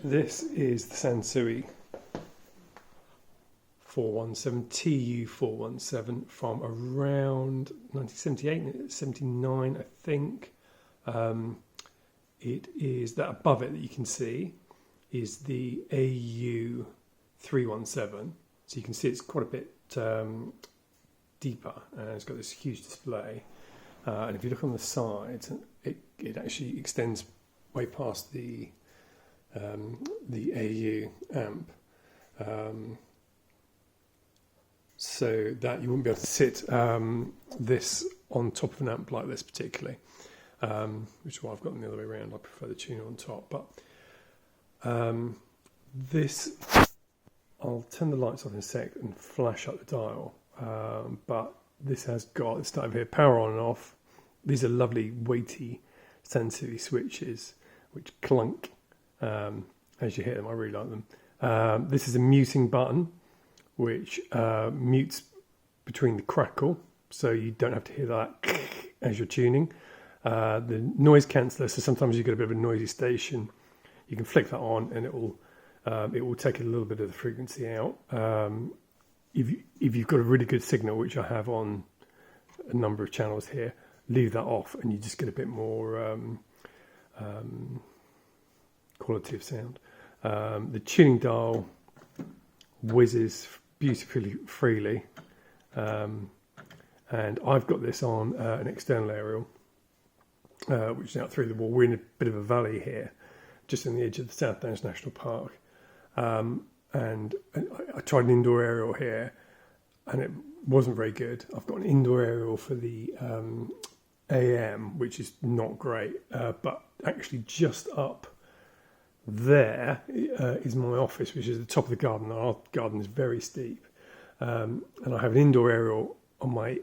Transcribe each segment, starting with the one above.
This is the Sansui 417 TU-417 from around 1978, 79, I think. It is that above it that you can see is the AU-317. So you can see it's quite a bit deeper, and it's got this huge display. And if you look on the sides, it actually extends way past the AU amp, so that you wouldn't be able to sit this on top of an amp like this particularly, which is why I've got them the other way around. I prefer the tuner on top, but this, I'll turn the lights off in a sec and flash up the dial, but this has got this type here, power on and off. These are lovely weighty Sansui switches which clunk as you hit them. I really like them. This is a muting button which mutes between the crackle, so you don't have to hear that as you're tuning. The noise canceller, so sometimes you've got a bit of a noisy station, you can flick that on and it will take a little bit of the frequency out. If you've got a really good signal, which I have on a number of channels here, leave that off and you just get a bit more quality of sound. The tuning dial whizzes beautifully freely, and I've got this on an external aerial, which is out through the wall. We're in a bit of a valley here, just on the edge of the South Downs National Park, and I tried an indoor aerial here and it wasn't very good. I've got an indoor aerial for the AM, which is not great, but actually just up there is my office, which is at the top of the garden. Our garden is very steep, and I have an indoor aerial on my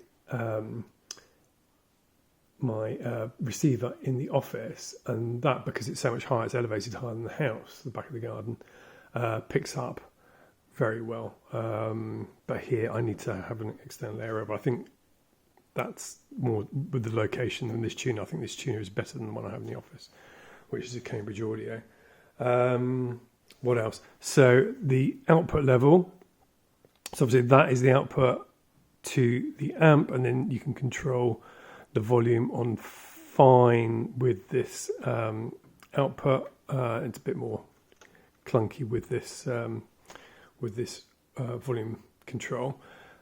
receiver in the office, and that, because it's so much higher, it's elevated higher than the house, the back of the garden, picks up very well. But here I need to have an external aerial, but I think that's more with the location than this tuner. I think this tuner is better than the one I have in the office, which is a Cambridge Audio. What else? So the output level, so obviously that is the output to the amp, and then you can control the volume on fine with this output. It's a bit more clunky with this volume control.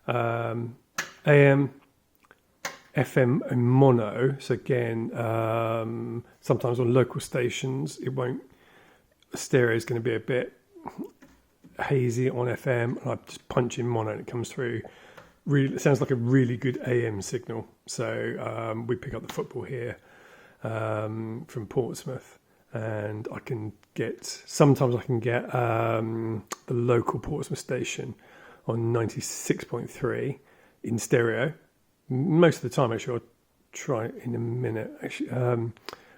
AM, FM and mono. So again, sometimes on local stations, stereo is going to be a bit hazy on FM, and I just punch in mono and it comes through. Really, it sounds like a really good AM signal. So we pick up the football here from Portsmouth, and sometimes I can get the local Portsmouth station on 96.3 in stereo. Most of the time, actually, I'll try it in a minute, actually.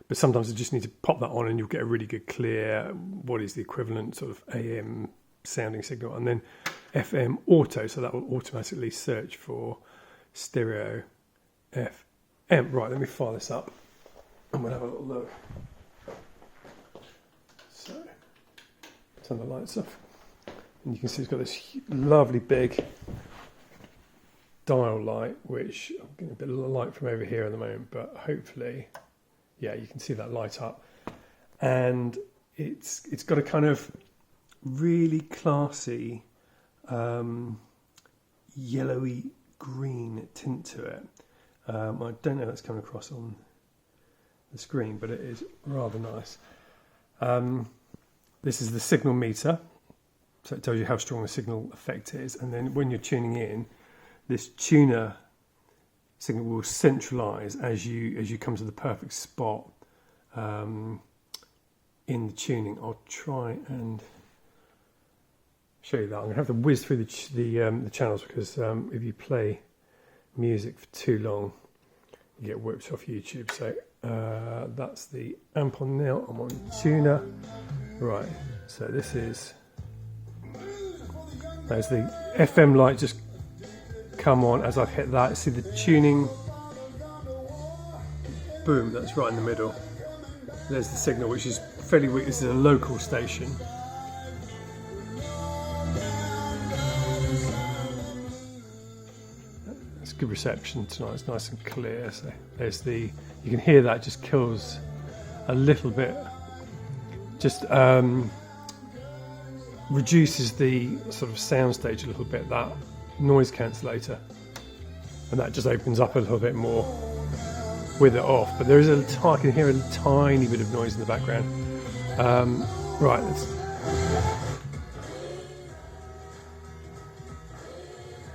But sometimes I just need to pop that on and you'll get a really good, clear, what is the equivalent sort of AM sounding signal. And then FM auto, so that will automatically search for stereo FM. Right, let me fire this up and we'll have a little look. So, turn the lights off. And you can see it's got this lovely big dial light, which I'm getting a bit of light from over here at the moment, but hopefully, yeah, you can see that light up. And it's got a kind of really classy yellowy green tint to it. I don't know if that's coming across on the screen, but it is rather nice. This is the signal meter, so it tells you how strong the signal effect is, and then when you're tuning in, this tuner signal will centralise as you come to the perfect spot in the tuning. I'll try and show you that. I'm going to have to whiz through the channels, because if you play music for too long, you get whipped off YouTube. So that's the amp on now. I'm on tuner. Right, so there's the FM light just come on as I've hit that. See the tuning, boom, that's right in the middle. There's the signal, which is fairly weak. This is a local station. It's good reception tonight. It's nice and clear. So there's the. You can hear that just kills a little bit. Just reduces the sort of sound stage a little bit. That noise cancellator, and that just opens up a little bit more with it off. But there is I can hear a tiny bit of noise in the background. Right, let's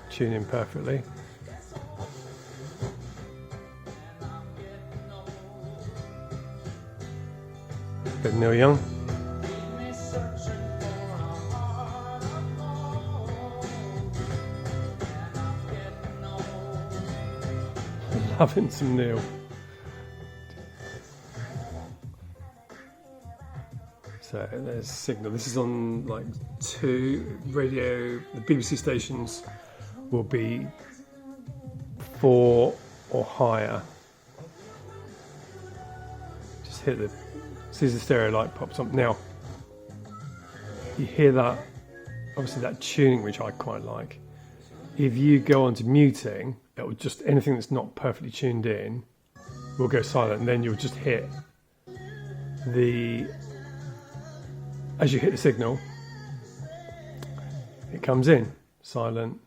tune in perfectly. Bit of Neil Young. Loving some Neil. So there's signal. This is on like 2 radio. The BBC stations will be 4 or higher. Just hit the. See the stereo light pops up now. You hear that? Obviously, that tuning which I quite like. If you go on to muting, it will just anything that's not perfectly tuned in will go silent, and then you'll just hit the. As you hit the signal, it comes in silent.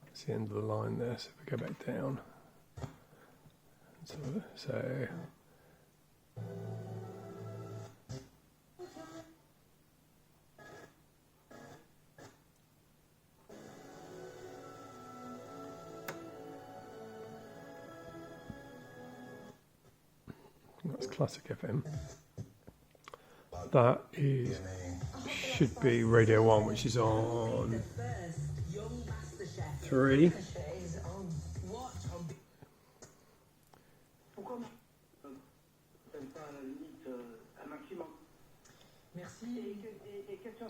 That's the end of the line there. So if we go back down, so that's classic FM. That should be Radio 1, which is on 3.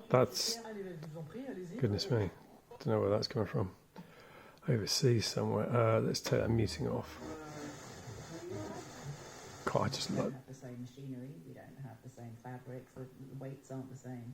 That's, goodness me, don't know where that's coming from. Overseas somewhere. Let's take that muting off. God, I just love. The same machinery, we don't have the same fabrics, the weights aren't the same.